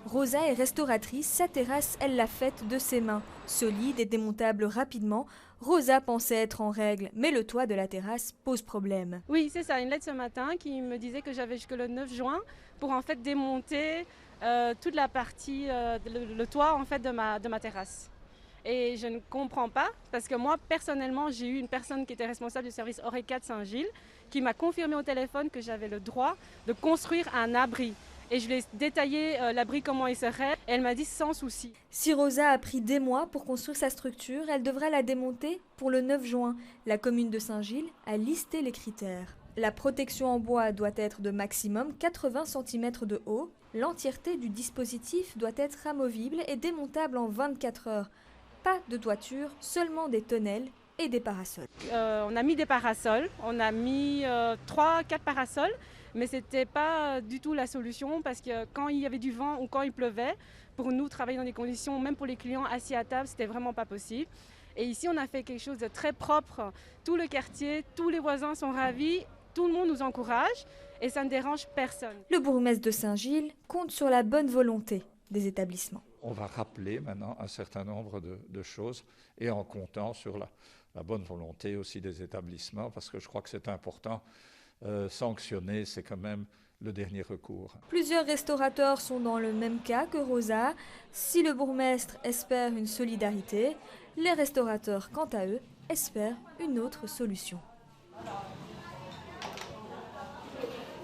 Rosa est restauratrice, sa terrasse, elle l'a faite de ses mains. Solide et démontable rapidement, Rosa pensait être en règle, mais le toit de la terrasse pose problème. Oui, c'est ça, une lettre ce matin qui me disait que j'avais jusque le 9 juin pour en fait démonter toute la partie, le toit en fait de ma terrasse. Et je ne comprends pas parce que moi personnellement j'ai eu une personne qui était responsable du service Oreca de Saint-Gilles qui m'a confirmé au téléphone que j'avais le droit de construire un abri. Et je lui ai détaillé l'abri, comment il serait, et elle m'a dit sans souci. Si Rosa a pris des mois pour construire sa structure, elle devra la démonter pour le 9 juin. La commune de Saint-Gilles a listé les critères. La protection en bois doit être de maximum 80 cm de haut. L'entièreté du dispositif doit être amovible et démontable en 24 heures. Pas de toiture, seulement des tonnelles et des parasols. On a mis des parasols, on a mis 3-4 parasols, mais ce n'était pas du tout la solution parce que quand il y avait du vent ou quand il pleuvait, pour nous travailler dans des conditions, même pour les clients assis à table, c'était vraiment pas possible. Et ici, on a fait quelque chose de très propre. Tout le quartier, tous les voisins sont ravis, tout le monde nous encourage et ça ne dérange personne. Le bourgmestre de Saint-Gilles compte sur la bonne volonté des établissements. On va rappeler maintenant un certain nombre de choses et en comptant sur la bonne volonté aussi des établissements, parce que je crois que c'est important. Sanctionner, c'est quand même le dernier recours. Plusieurs restaurateurs sont dans le même cas que Rosa. Si le bourgmestre espère une solidarité, les restaurateurs, quant à eux, espèrent une autre solution.